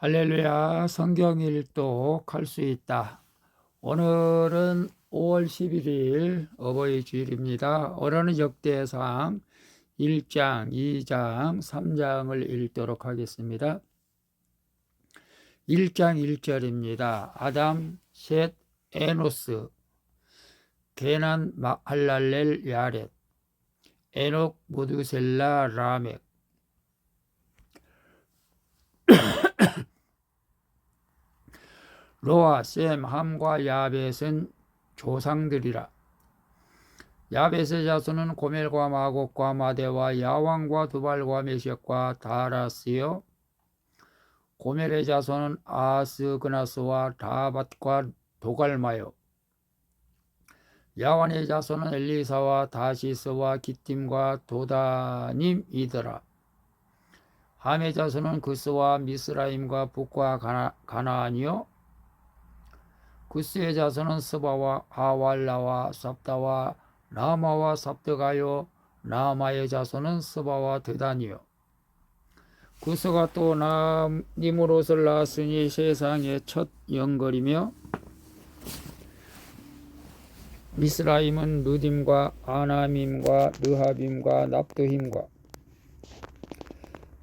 할렐루야, 성경 일독 할 수 있다. 오늘은 5월 11일 어버이 주일입니다. 오늘은 역대상 1장, 2장, 3장을 읽도록 하겠습니다. 1장 1절입니다. 아담, 셋, 에노스, 게난, 마할랄렐, 야렛, 에녹, 무두셀라, 라멕. 노아, 셈, 함과 야벳은 조상들이라. 야벳의 자손은 고멜과 마곡과 마대와 야왕과 두발과 메섹과 다라스요. 고멜의 자손은 아스, 그나스와 다밧과 도갈마요. 야완의 자손은 엘리사와 다시스와 기팀과 도다님이더라. 함의 자손은 구스와 미스라임과 북과 가나안이요. 구스의 자손은 스바와 하왈라와 삽다와 나마와 삽드가요. 나마의 자손은 스바와 드단이요. 구스가 또 니므롯을 낳았으니 세상의 첫 영걸이며, 미스라임은 누딤과 아나밈과 르하빔과 납두힘과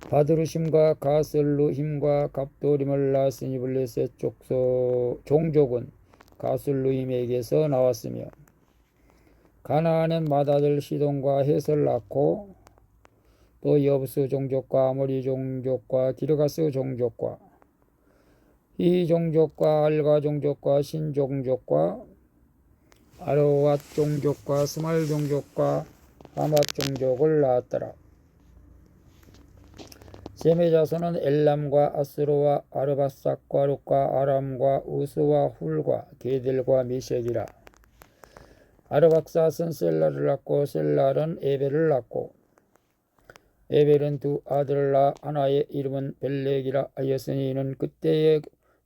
바드루심과 가슬루힘과 갑도림을 낳았으니 블레셋 종족은 가슬루힘에게서 나왔으며, 가나안은 맏아들 시돈과 헷을 낳고 또 여부스 종족과 아모리 종족과 기르가스 종족과 히 종족과 알가 종족과 신 종족과 아르왓 종족과 스말 종족과 하맛 종족을 낳았더라. 셈의 자손은 엘람과 아스로와 아르바삭과 룻과 아람과 우스와 훌과 게델과 메섹이라. 아르박삿은 셀라를 낳고 셀랄은 에벨을 낳고 에벨은 두 아들을 낳아 하나의 이름은 벨렉이라 하였으니 이는 그때의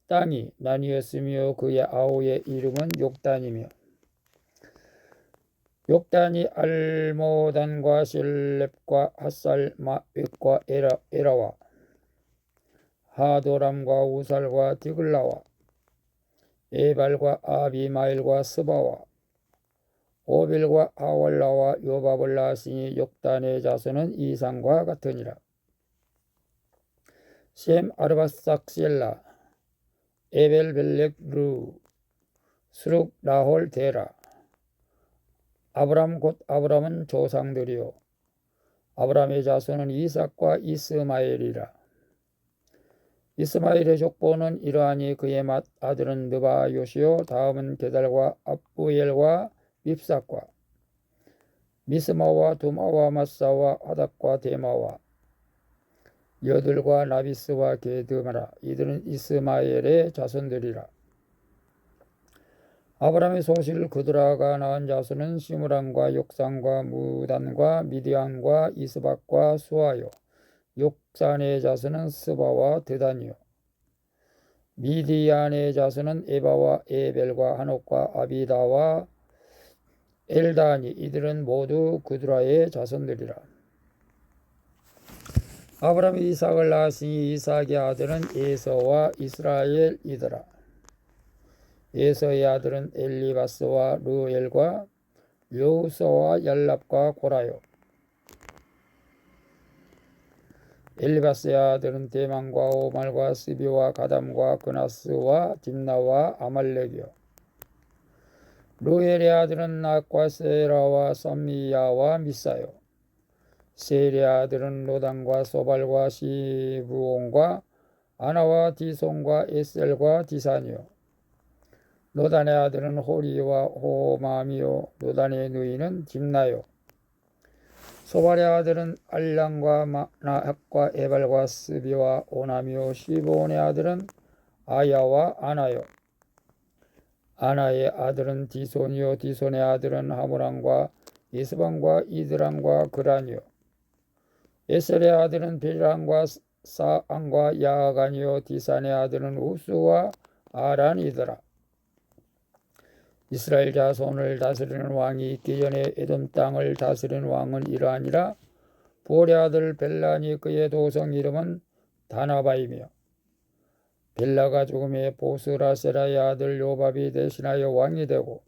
땅이 나뉘었으며 그의 아우의 이름은 욕단이며, 욕단이 알모단과 실렙과 핫살마웻과 에라와 하도람과 우살과 디글라와 에발과 아비마일과 스바와 오빌과 하왈라와 요밥을 낳았으니 욕단의 자손은 이상과 같으니라. 셈 아르바삭 셀라 에벨 벨렉 루 스룩 나홀 데라. 아브람 곧 아브람은 조상들이요. 아브람의 자손은 이삭과 이스마엘이라. 이스마엘의 족보는 이러하니 그의 맏아들은 느바요시요. 다음은 게달과 압부엘과 밉삭과 미스마와 두마와 마사와 하닥과 데마와 여들과 나비스와 게드마라. 이들은 이스마엘의 자손들이라. 아브라함의 소실 그드라가 낳은 자손은 시므란과 욕산과 무단과 미디안과 이스박과 수아요. 욕산의 자손은 스바와 드단이요. 미디안의 자손은 에바와 에벨과 한옥과 아비다와 엘다니. 이들은 모두 그드라의 자손들이라. 아브라함이 이삭을 낳았으니 이삭의 아들은 에서와 이스라엘이더라. 에서의 아들은 엘리바스와 르엘과 여우서와 yar랍과 고라요. 엘리바스의 아들은 대만과 오말과 스비와 가담과 그나스와 딥나와 아말렉이요. 르엘의 아들은 낙과 세라와 썸미야와 미사요. 셀의 아들은 로단과 소발과 시브온과 아나와 디손과 에셀과 디산이요. 노단의 아들은 호리와 호맘이요. 노단의 누이는 딥나요. 소발의 아들은 알랑과 나학과 에발과 스비와 오남이요. 시브온의 아들은 아야와 아나요. 아나의 아들은 디손이요. 디손의 아들은 하무람과 이스방과 이드람과 그란이요. 에셀의 아들은 베리람과 사안과 야간이요. 디산의 아들은 우스와 아란이더라. 이스라엘 자손을 다스리는 왕이 있기 전에 에돔 땅을 다스리는 왕은 이러하니라. 보올의 아들 벨란이 그의 도성 이름은 다나바이며 빌라가 죽음에 보스라 세라의 아들 요밥이 대신하여 왕이 되고,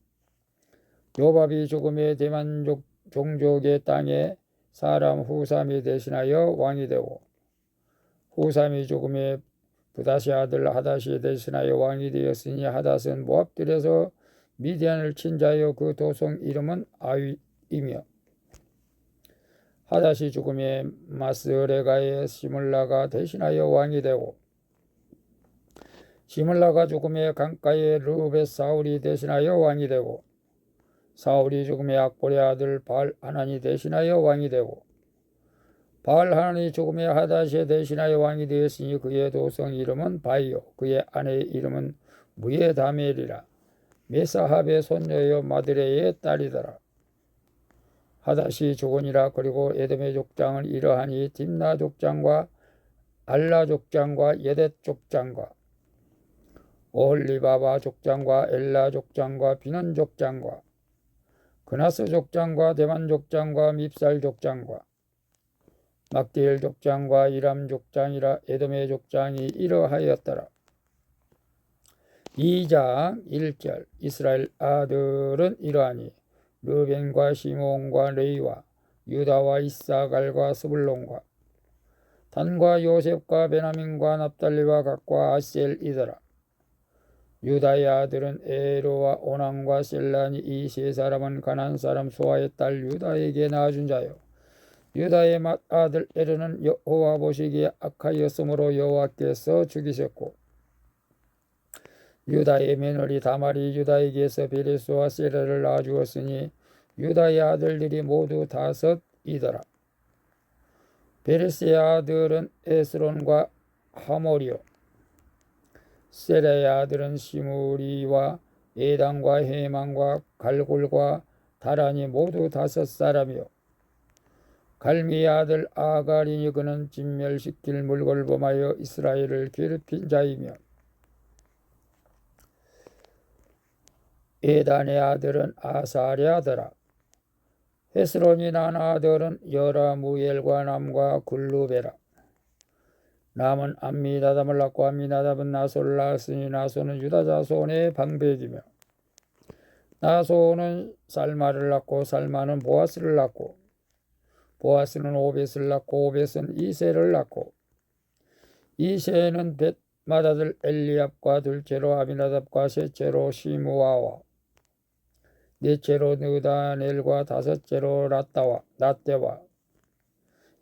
요밥이 죽음에 대만 종족의 땅에 사람 후삼이 대신하여 왕이 되고, 후삼이 죽음에 부다시 아들 하닷이 대신하여 왕이 되었으니, 하닷은 모압들에서 미디안을 친 자여 그 도성 이름은 아윗이며, 하닷이 죽음에 마스레가의 시물라가 대신하여 왕이 되고, 시물라가 죽음에 강가의 르벳 사울이 대신하여 왕이 되고, 사울이 죽음에 악볼의 아들 바알 하난이 대신하여 왕이 되고, 바알 하난이 죽음에 하닷이 대신하여 왕이 되었으니 그의 도성 이름은 바이요 그의 아내의 이름은 무에다멜이라. 메사합의 손녀여 마드레의 딸이더라. 하닷이 죽으니라. 그리고 에돔의 족장은 이러하니 딥나 족장과 알라 족장과 예댓 족장과 오홀리바바 족장과 엘라 족장과 비넌 족장과 그나스 족장과 대만 족장과 밉살 족장과 막디엘 족장과 이람 족장이라. 에돔의 족장이 이러하였더라. 2장 1절. 이스라엘 아들은 이러하니 르벤과 시몬과 레이와 유다와 이사갈과 스불론과 단과 요셉과 베냐민과 납달리와 갓과 아셀이더라. 유다의 아들은 에로와 오난과 셀란이. 이 세 사람은 가나안 사람 소아의 딸 유다에게 낳아준 자요, 유다의 맏아들 에르는 여호와 보시기에 악하였으므로 여호와께서 죽이셨고, 유다의 며느리 다말이 유다에게서 베레스와 세라를 낳아주었으니 유다의 아들들이 모두 5이더라. 베레스의 아들은 에스론과 하모리요, 세라의 아들은 시므리와 에단과 헤만과 갈골과 다란이 모두 5사람이요, 갈미의 아들 아가리니 그는 진멸시킬 물건을 범하여 이스라엘을 괴롭힌 자이며, 에단의 아들은 아사랴더라. 헤스론이 난 아들은 여라무엘과 남과 글루베라. 남은 암미나답을 낳고 암미나답은 나소를 낳았으니 나소는 유다 자손의 방백이며, 나소는 살마를 낳고 살마는 보아스를 낳고, 보아스는 오벳을 낳고 오벳은 이세를 낳고, 이세는 벳마다들 엘리압과 둘째로 아미나답과 셋째로 시므아와 넷째로 느다넬과 다섯째로 라떼와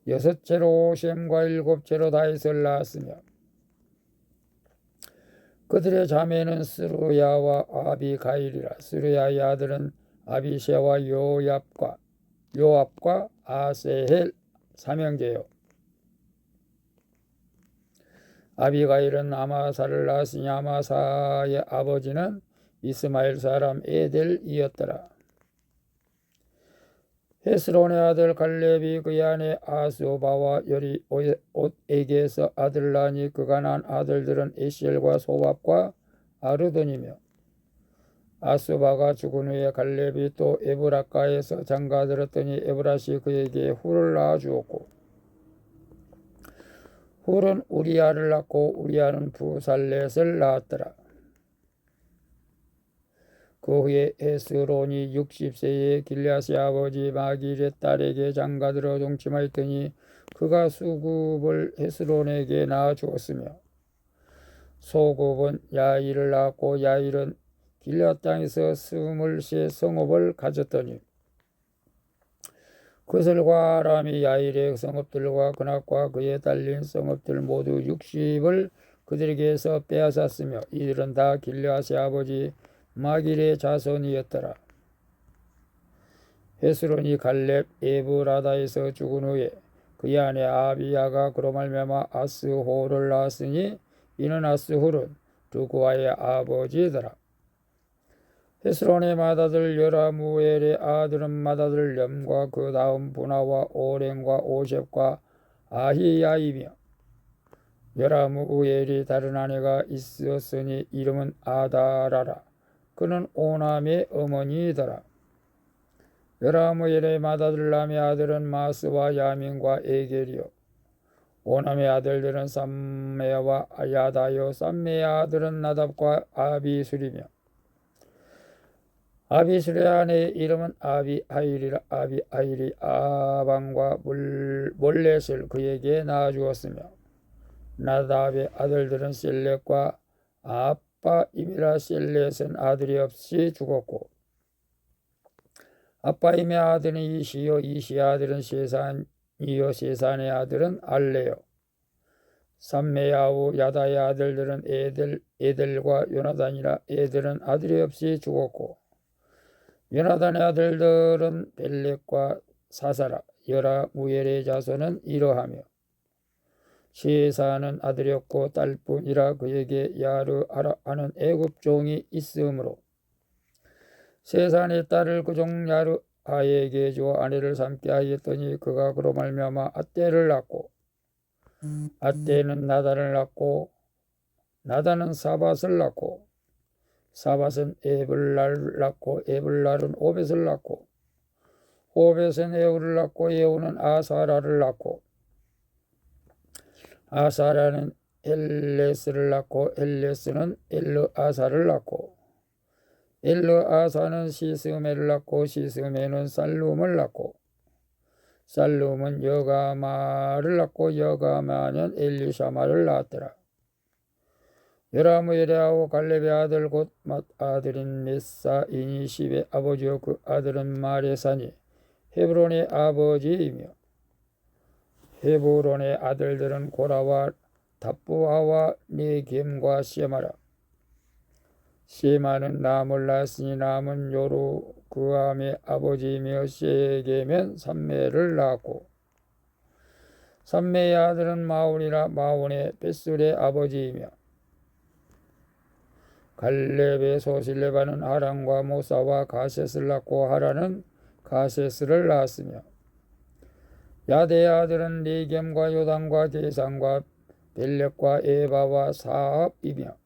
여섯째로 오셈과 일곱째로 다윗을 낳았으며, 그들의 자매는 스루야와 아비가일이라. 스루야의 아들은 아비새와 요압과 아세헬 삼형제요, 아비가일은 아마사를 낳았으니 아마사의 아버지는 이스마엘 사람 에델이었더라. 헤스론의 아들 갈렙이 그의 아내 아스바와 여리옷에게서 아들을 낳으니 그가 난 아들들은 에시엘과 소밥과 아르돈이며, 아스바가 죽은 후에 갈렙이 또 에브라가에서 장가들었더니 에브라시 그에게 훌을 낳아주었고, 훌은 우리야를 낳고 우리야는 부살렛을 낳았더라. 그 후에 헤스론이 60세에 길앗의 아버지 마길의 딸에게 장가들어 동침하였더니 그가 수굽을 헤스론에게 낳아주었으며, 소굽은 야일을 낳았고 야일은 길앗 땅에서 23 성읍을 가졌더니, 그슬과 아람이 야일의 성읍들과 그낙과 그에 딸린 성읍들 모두 60을 그들에게서 빼앗았으며, 이들은 다 길앗의 아버지 마길의 자손이었더라. 헤스론이 갈렙 에브라다에서 죽은 후에 그의 아내 아비야가 그로 말미암아 아스홀을 낳았으니 이는 아스홀은 르구아의 아버지더라. 헤스론의 맏아들 여라무엘의 아들은 맏아들 렴과 그 다음 분하와 오렘과 오셉과 아히야이며, 여라무엘이 다른 아내가 있었으니 이름은 아다라라. 그는 오남의 어머니이더라. 여라무엘의 맏아들 람의 아들은 마스와 야민과 에겔이요, 오남의 아들들은 삼메야와 야다요. 삼메의 아들은 나답과 아비술이며 아비술의 아내의 이름은 아비하일이라. 아비하일이 아방과 몰렛을 그에게 낳아주었으며 나답의 아들들은 셀렛과 아빠임이라. 셀렛은 아들이 없이 죽었고 아빠임의 아들은 이시요. 이시의 아들은 세산이요. 세산의 아들은 알레요. 삼메야후 야다의 아들들은 에델과 요나단이라. 에델은 아들이 없이 죽었고 요나단의 아들들은 벨렉과 사사라. 여라무엘의 자손은 이러하며 세사는 아들이 없고 딸뿐이라. 그에게 야르하라 하는 애굽 종이 있으므로 세산의 딸을 그 종 야르하에게 주어 아내를 삼게 하였더니 그가 그로 말미암아 앗대를 낳고 앗대는 나단을 낳고 나단은 사밧을 낳고 사밧은 에블랄을 낳고 에블랄은 오벳을 낳고 오벳은 에우를 낳고 에우는 아사라를 낳고 아사라는 엘레스를 낳고 엘레스는 엘르아사를 낳고 엘르아사는 시스메를 낳고 시스메는 살룸을 낳고 살룸은 여가마를 낳고 여가마는 엘리샤마를 낳았더라. 여라무엘의 아우 갈렙의 아들 곧 맏아들인 메사인이 십의 아버지요. 그 아들은 마레사니 헤브론의 아버지이며 헤브론의 아들들은 고라와 답부아와 네겜과 셰마라. 셰마는 남을 낳았으니 남은 요르그암의 아버지이며 셰겜은 삼메를 낳았고 삼메의 아들은 마온이라. 마온의 벳술의 아버지이며 갈렙의 소실레바는 하란과 모사와 가셋을 낳고 하란은 가셋을 낳았으며 야대의 아들은 네겜과 요단과 게산과 벨렉과 에바와 사압이며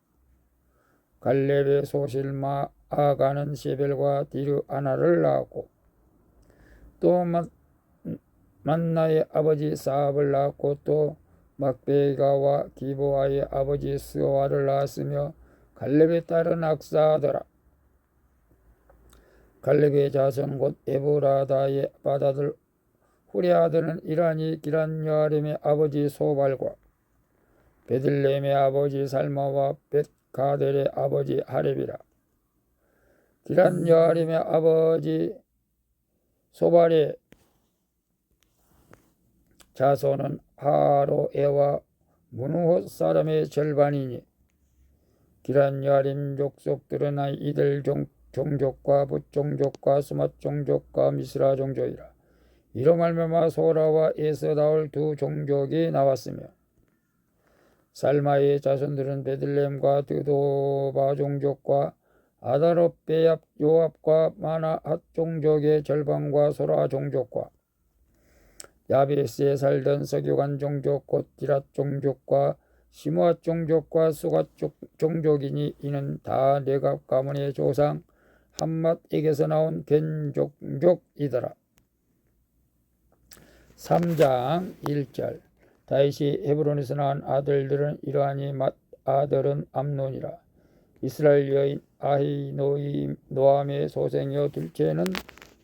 갈렙의 소실 마아가는 셰벨과 디르아나를 낳았고 또 만나의 아버지 사압을 낳았고 또 막베가와 기보아의 아버지 스와를 낳았으며 갈렙의 딸은 악사더라. 갈렙의 자손 곧 에브라다의 맏아들 후리 아들은 이란이 기란여아림의 아버지 소발과 베들레헴의 아버지 살마와 벳가델의 아버지 하렙이라. 기란여아림의 아버지 소발의 자손은 하로에와 무누호 사람의 절반이니 기란여아림 족속들은 이들 종족과 붓 종족과 스맛 종족과 미스라 종족이라. 이로 말미암아 소라와 에서다올 두 종족이 나왔으며 살마의 자손들은 베들레헴과 드도바 종족과 아다롯 요압과 마나핫 종족의 절반과 소라 종족과 야베스에 살던 서기관 종족 곧 디랏 종족과 시므앗 종족과 수갓 종족이니 이는 다 네갑 가문의 조상 함맛에게서 나온 겐 종족이더라. 3장 1절 다윗이 헤브론에서 낳은 아들들은 이러하니 맏아들은 암논이라. 이스라엘 여인 아히노암의 소생이요. 둘째는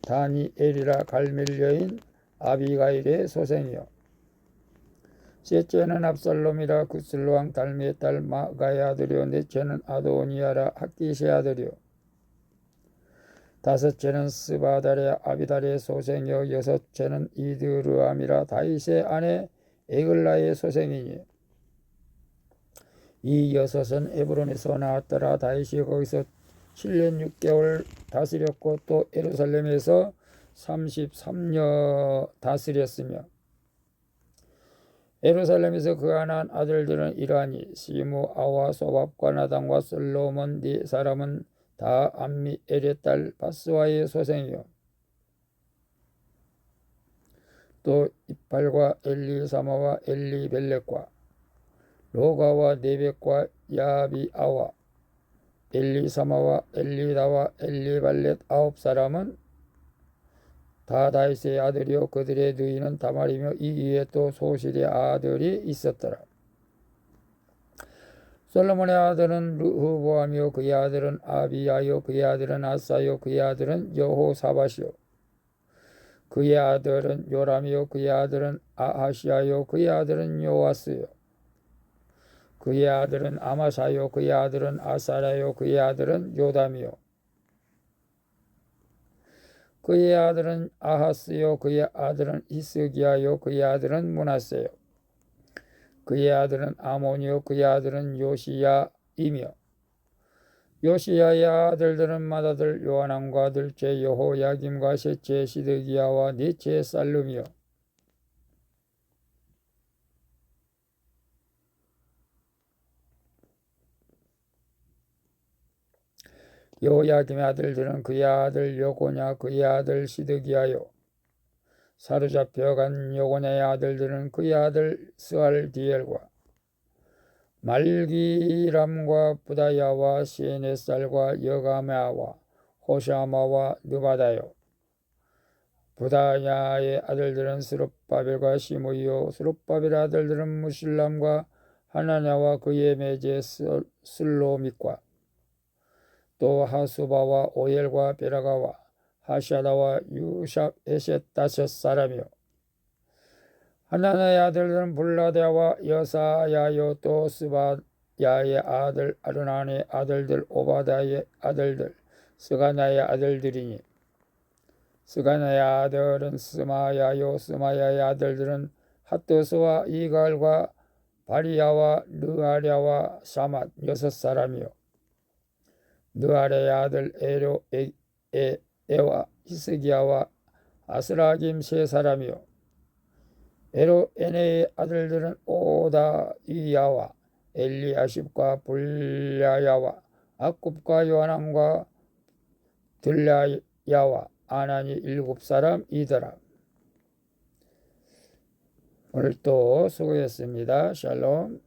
다니엘이라. 갈멜 여인 아비가일의 소생이요. 셋째는 압살롬이라. 구슬로왕 달미의 딸 마가의 아들이요. 넷째는 아도니아라. 학기시의 아들이요. 다섯째는 스바달의 아비달의 소생이요. 여섯째는 이드르암이라. 다윗의 아내 에글라의 소생이니 이 여섯은 에브론에서 나왔더라. 다윗이 거기서 7년 6개월 다스렸고 또 예루살렘에서 33년 다스렸으며 예루살렘에서 그가 낳은 아들들은 이러하니 시므아와 소밥과 나단과 솔로몬 네 사람은 다 암미엘의 딸 바스와의 소생이요. 또 이팔과 엘리사마와 엘리벨렉과 로가와 네벡과 야비아와 엘리사마와 엘리다와 엘리발렛 9사람은 다 다윗의 아들이요 그들의 누이는 다말이며 이 위에 또 소실의 아들이 있었더라. 솔로몬의 아들은 르흐보암이요 그의 아들은 아비야요 그의 아들은 아사요 그의 아들은 여호사밧이요 그의 아들은 요람이요 그의 아들은 아하시야요 그의 아들은 요아스요 그의 아들은 아마사요 그의 아들은 아사라요 그의 아들은 요담이요 그의 아들은 아하스요 그의 아들은 히스기야요 그의 아들은 므낫세요 그의 아들은 아몬이요 그의 아들은 요시야이며 요시야의 아들들은 맏아들 요하난과 둘째 여호야김과 셋째 시드기야와 넷째 살룸이요 여호야김의 아들들은 그의 아들 여고냐 그의 아들 시드기야요 사로잡혀간 여고냐의 아들들은 그의 아들 스알디엘과 말기람과 부다야와 시에네살과 여가메아와 호샤마와 느바다요 부다야의 아들들은 스룹바벨과 시므이요 스룹바벨의 아들들은 무실람과 하나냐와 그의 매제 슬로믹과 또 하수바와 오엘과 베라가와 하샤다와 유샵 에셋 다섯 사람이요 하나냐의 아들들은 블라데와 여사야요 또 스바야의 아들 아르난의 아들들 오바다의 아들들 스가나의 아들들이니 스가나의 아들은 스마야요 스마야의 아들들은 핫도스와 이갈과 바리야와 느아랴와 사맛 여섯 사람이요 느아랴의 아들 에와 히스기야와 아스라김 세 사람이요 에로에네의 아들들은 오다이야와 엘리아십과 불야야와 아굽과 요한안과 들라야와 아난이 일곱 사람이더라. 오늘도 수고했습니다. 샬롬.